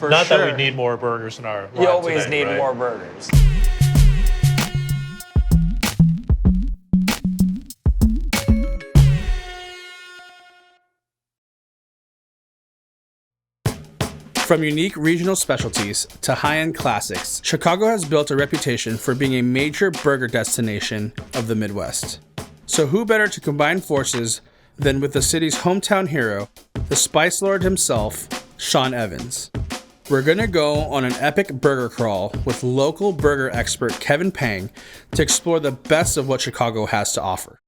Not that we need more burgers in our lives. You always today, need right? more burgers. From unique regional specialties to high-end classics, Chicago has built a reputation for being a major burger destination of the Midwest. So who better to combine forces than with the city's hometown hero, the Spice Lord himself, Sean Evans. We're gonna go on an epic burger crawl with local burger expert Kevin Pang to explore the best of what Chicago has to offer.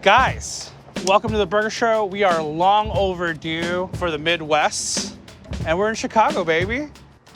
Guys, welcome to the Burger Show. We are long overdue for the Midwest. And we're in Chicago, baby.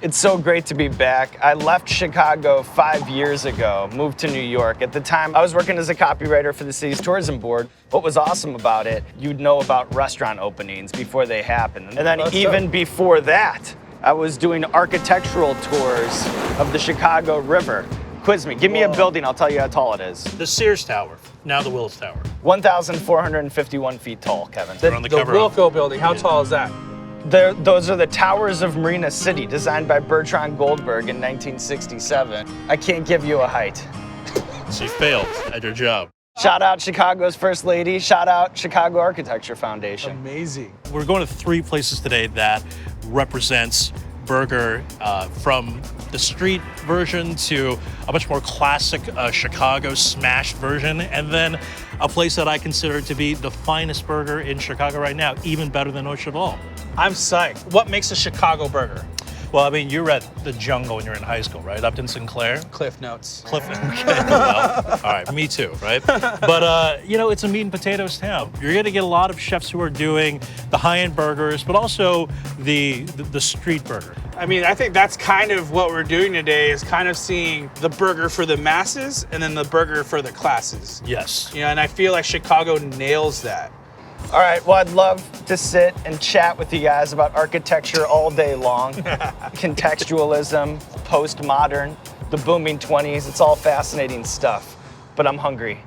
It's so great to be back. I left Chicago 5 years ago, moved to New York. At the time, I was working as a copywriter for the city's tourism board. What was awesome about it, you'd know about restaurant openings before they happened. And then even before that, I was doing architectural tours of the Chicago River. Quiz me, give me a building, I'll tell you how tall it is. The Sears Tower, now the Willis Tower. 1,451 feet tall, Kevin. We're on the cover of- Wilco building, how tall is that? Those are the towers of Marina City, designed by Bertrand Goldberg in 1967. I can't give you a height. She failed at your job. Shout out Chicago's First Lady, shout out Chicago Architecture Foundation. Amazing. We're going to 3 places today that represents burger from the street version to a much more classic Chicago smashed version, and then a place that I consider to be the finest burger in Chicago right now, even better than Au Cheval. I'm psyched. What makes a Chicago burger? Well, I mean, you were at the Jungle when you were in high school, right? Upton Sinclair? Cliff Notes. Cliff, okay, well, all right, me too, right? But, you know, it's a meat and potatoes town. You're going to get a lot of chefs who are doing the high-end burgers, but also the street burger. I mean, I think that's kind of what we're doing today, is kind of seeing the burger for the masses and then the burger for the classes. Yes. You know, and I feel like Chicago nails that. All right, well, I'd love to sit and chat with you guys about architecture all day long. Contextualism, postmodern, the booming 20s, it's all fascinating stuff. But I'm hungry,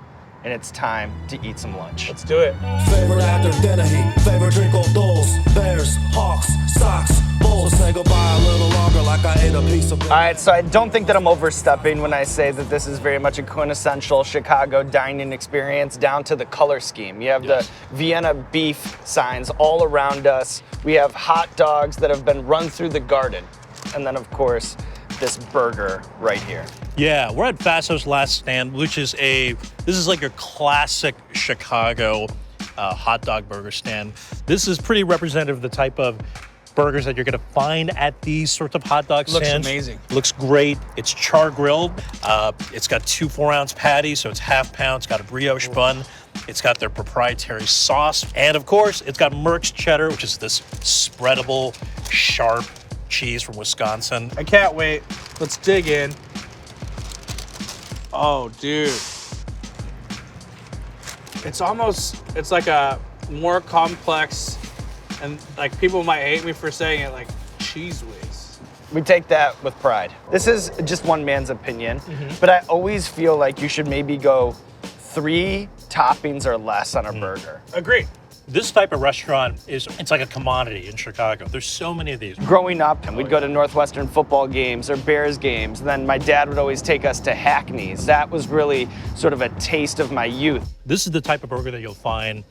and it's time to eat some lunch. Let's do it. Favorite actor, dinner heat. Favorite drink, old dolls. Bears, hawks, socks, bulls. Say goodbye a little longer like I ate a piece of... All right, so I don't think that I'm overstepping when I say that this is very much a quintessential Chicago dining experience, down to the color scheme. You have the Vienna beef signs all around us. We have hot dogs that have been run through the garden. And then, of course, this burger right here. Yeah, we're at Fasso's Last Stand, which is this is like a classic Chicago hot dog burger stand. This is pretty representative of the type of burgers that you're gonna find at these sorts of hot dog stands. Looks amazing. Looks great. It's char grilled. It's got 2 4-ounce patties, so it's half pound. It's got a brioche bun. It's got their proprietary sauce. And of course, it's got Merck's cheddar, which is this spreadable, sharp cheese from Wisconsin. I can't wait. Let's dig in. Oh, dude. It's like a more complex, and like people might hate me for saying it, like cheese whiz. We take that with pride. This is just one man's opinion, but I always feel like you should maybe go 3 toppings or less on a burger. Agreed. This type of restaurant it's like a commodity in Chicago. There's so many of these. Growing up, and we'd go to Northwestern football games or Bears games. And then my dad would always take us to Hackney's. That was really sort of a taste of my youth. This is the type of burger that you'll find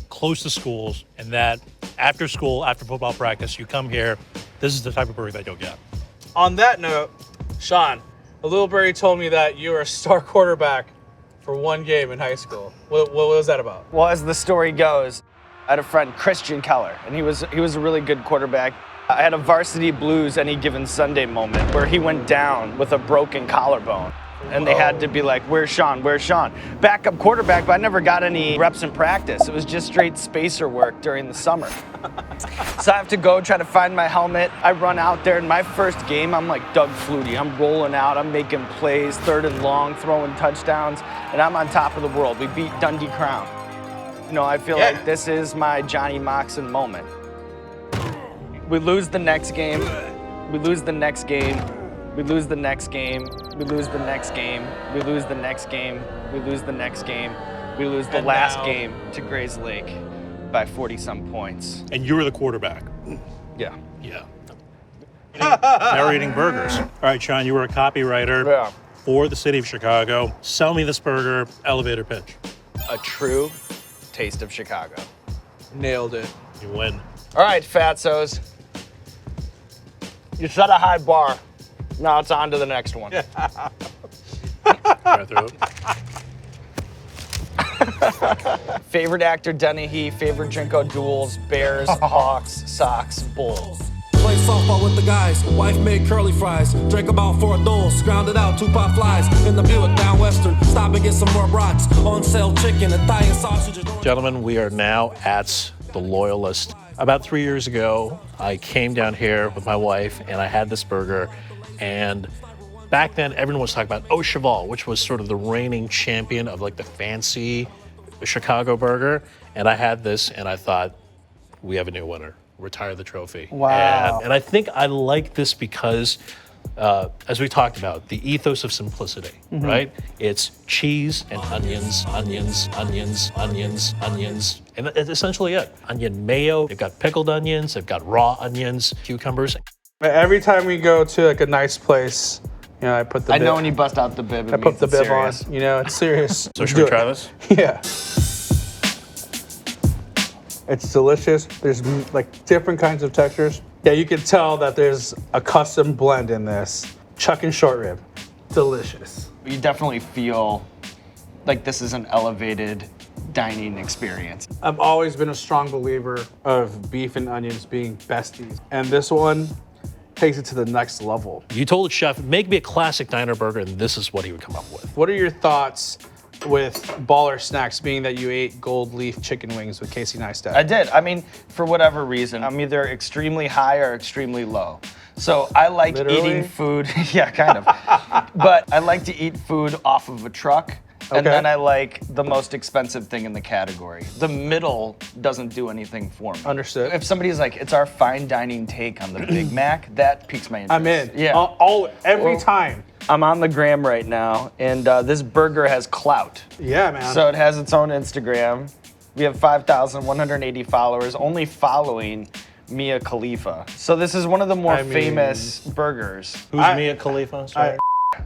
close to schools, and that after school, after football practice, you come here, this is the type of burger that you'll get. On that note, Sean, a little birdie told me that you were a star quarterback for 1 game in high school. What was that about? Well, as the story goes, I had a friend, Christian Keller, and he was a really good quarterback. I had a varsity blues any given Sunday moment where he went down with a broken collarbone. And they had to be like, where's Sean? Where's Sean? Backup quarterback, but I never got any reps in practice. It was just straight spacer work during the summer. So I have to go try to find my helmet. I run out there. In my first game, I'm like Doug Flutie. I'm rolling out. I'm making plays, 3rd and long, throwing touchdowns, and I'm on top of the world. We beat Dundee Crown. You know, I feel like this is my Johnny Moxon moment. We lose the next game. We lose the next game. We lose the next game. We lose the next game. We lose the next game. We lose the next game. We lose the last game to Grays Lake by 40-some points. And you were the quarterback. Yeah. Yeah. Now we're eating burgers. All right, Sean, you were a copywriter Yeah. for the city of Chicago. Sell me this burger, elevator pitch. A true taste of Chicago. Nailed it. You win. All right, fatsos. You set a high bar. Now it's on to the next one. Right through it. Favorite actor, Dennehy. Favorite drink, O'Doul's. Bears, Hawks, Sox, Bulls. Play softball with the guys. Wife made curly fries. Drank about 4 O'Doul's. Grounded out 2 pot flies. In the Buick down Western. Stop and get some more brats. On sale chicken, Italian sausages. Gentlemen, we are now at the Loyalist. About 3 years ago, I came down here with my wife and I had this burger. And back then, everyone was talking about Au Cheval, which was sort of the reigning champion of like the fancy Chicago burger. And I had this and I thought, we have a new winner. Retire the trophy. Wow. And I think I like this because, as we talked about, the ethos of simplicity, right? It's cheese and onions, onions, onions, onions, onions. And that's essentially it. Onion mayo, they've got pickled onions, they've got raw onions, cucumbers. Every time we go to like a nice place, you know, I put the I bib. know when you bust out the bib, I put the bib on. You know, it's serious. So should we try this? Yeah. It's delicious. There's like different kinds of textures. Yeah, you can tell that there's a custom blend in this. Chuck and short rib. Delicious. You definitely feel like this is an elevated dining experience. I've always been a strong believer of beef and onions being besties. And this one takes it to the next level. You told the chef, make me a classic diner burger, and this is what he would come up with. What are your thoughts with baller snacks, being that you ate gold leaf chicken wings with Casey Neistat? I did. I mean, for whatever reason, I'm either extremely high or extremely low. So I like Literally? eating food. Yeah, kind of. But I like to eat food off of a truck. And Okay. then I like the most expensive thing in the category. The middle doesn't do anything for me. Understood. If somebody's like, it's our fine dining take on the Big Mac, that piques my interest. I'm in. Yeah. Every Well- time. I'm on the gram right now, and this burger has clout. Yeah, man. So it has its own Instagram. We have 5,180 followers, only following Mia Khalifa. So this is one of the more I mean- famous burgers. Who's Mia Khalifa? Sorry.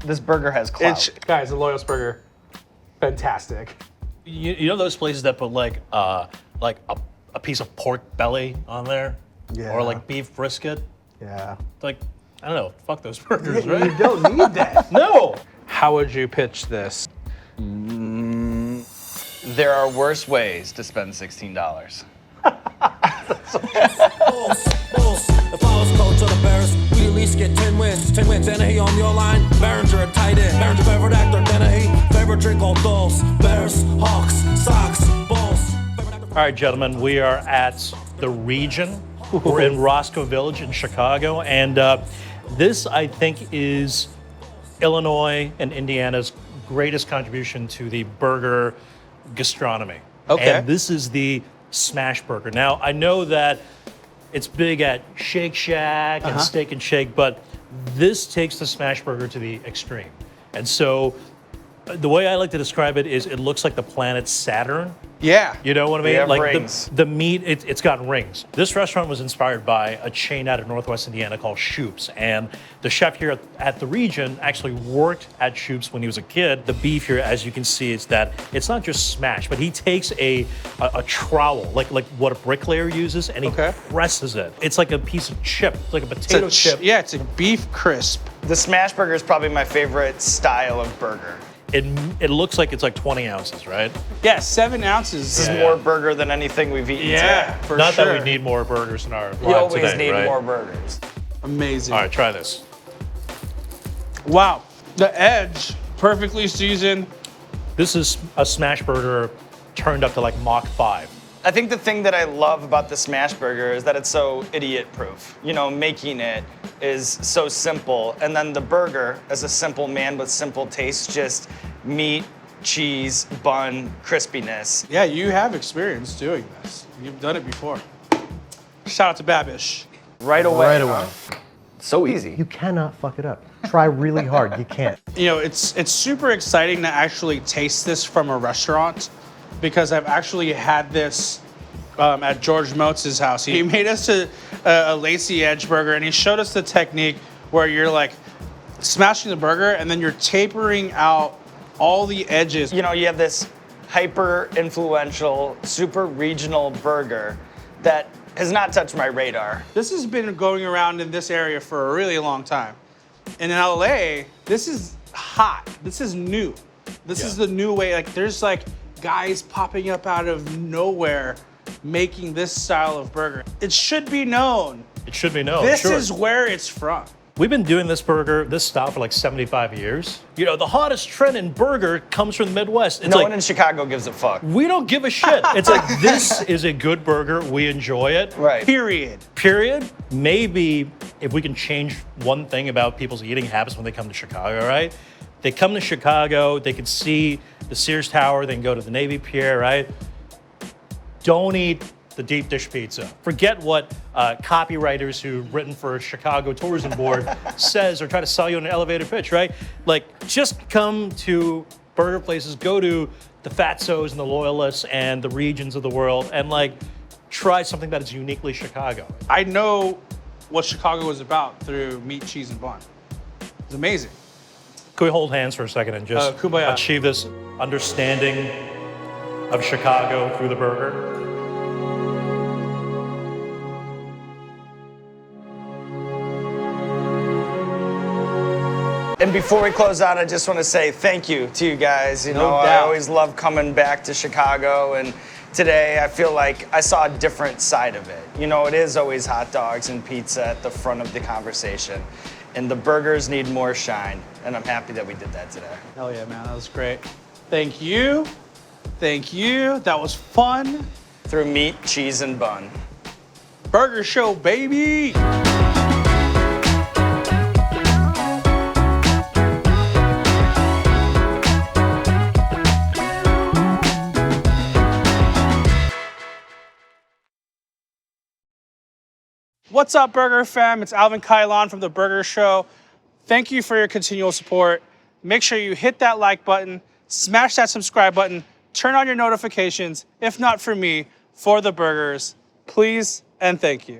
This burger has clout. It's, guys, the Loyalist burger. Fantastic. You know those places that put like a piece of pork belly on there? Yeah. Or like beef brisket? Yeah. Like, I don't know, fuck those burgers, right? You don't need that. No! How would you pitch this? There are worse ways to spend $16. Bulls. If I was coach of the Bears, we at least get 10 wins. 10 wins, Dennehy on your line. Behringer a tight end. Behringer favorite actor, Dennehy. Favorite drink, O'Doul's. Bears, Hawks, Sox, Bulls. All right, gentlemen, we are at the Region. We're in Roscoe Village in Chicago, and this, I think, is Illinois and Indiana's greatest contribution to the burger gastronomy. Okay. And this is the smash burger. Now, I know that it's big at Shake Shack and Steak and Shake, but this takes the smash burger to the extreme. And so the way I like to describe it is it looks like the planet Saturn. Yeah. You know what I mean? They have Like rings. the meat, it's got rings. This restaurant was inspired by a chain out of Northwest Indiana called Shoop's. And the chef here at the Region actually worked at Shoop's when he was a kid. The beef here, as you can see, is that it's not just smashed, but he takes a trowel, like what a bricklayer uses, and he presses it. It's like a piece of chip, it's like a potato chip. Yeah, it's a beef crisp. The smash burger is probably my favorite style of burger. It looks like it's like 20 ounces, right? Yeah, 7 ounces. This is more burger than anything we've eaten today. for Not sure. that we need more burgers in our You life always today, need right? more burgers. Amazing. All right, try this. Wow. The edge, perfectly seasoned. This is a smash burger turned up to like Mach 5. I think the thing that I love about the smash burger is that it's so idiot proof. You know, making it is so simple. And then the burger, as a simple man with simple tastes, just meat, cheese, bun, crispiness. Yeah, you have experience doing this. You've done it before. Shout out to Babish. Right away. Right away. So easy. You cannot fuck it up. Try really hard. You can't. You know, it's super exciting to actually taste this from a restaurant because I've actually had this at George Motz's house. He made us a lacy edge burger, and he showed us the technique where you're like smashing the burger and then you're tapering out all the edges. You know, you have this hyper influential, super regional burger that has not touched my radar. This has been going around in this area for a really long time. And in LA, this is hot. This is new. This is the new way. Like, there's like guys popping up out of nowhere making this style of burger. It should be known. It should be known. This sure. is where it's from. We've been doing this burger, this style, for like 75 years. You know, the hottest trend in burger comes from the Midwest. It's No like, one in Chicago gives a fuck. we don't give a shit. It's like, this is a good burger. We enjoy it. Right. Period. Period. Maybe if we can change one thing about people's eating habits when they come to Chicago, right? They come to Chicago, they can see the Sears Tower, they can go to the Navy Pier, right? Don't eat the deep dish pizza. Forget what copywriters who've written for Chicago Tourism Board says or try to sell you on an elevator pitch, right? Like, just come to burger places, go to the Fatsos and the Loyalists and the regions of the world and like try something that is uniquely Chicago. I know what Chicago is about through meat, cheese, and bun. It's amazing. Can we hold hands for a second and just kumbaya. achieve this understanding of Chicago through the burger? And before we close out, I just want to say thank you to you guys. You know, I doubt. always love coming back to Chicago, and today I feel like I saw a different side of it. You know, it is always hot dogs and pizza at the front of the conversation, and the burgers need more shine, and I'm happy that we did that today. Hell yeah, man, that was great. Thank you. Thank you. That was fun. Through meat, cheese, and bun. Burger show, baby. What's up, Burger Fam? It's Alvin Kylon from The Burger Show. Thank you for your continual support. Make sure you hit that like button, smash that subscribe button, turn on your notifications, if not for me, for the burgers. Please and thank you.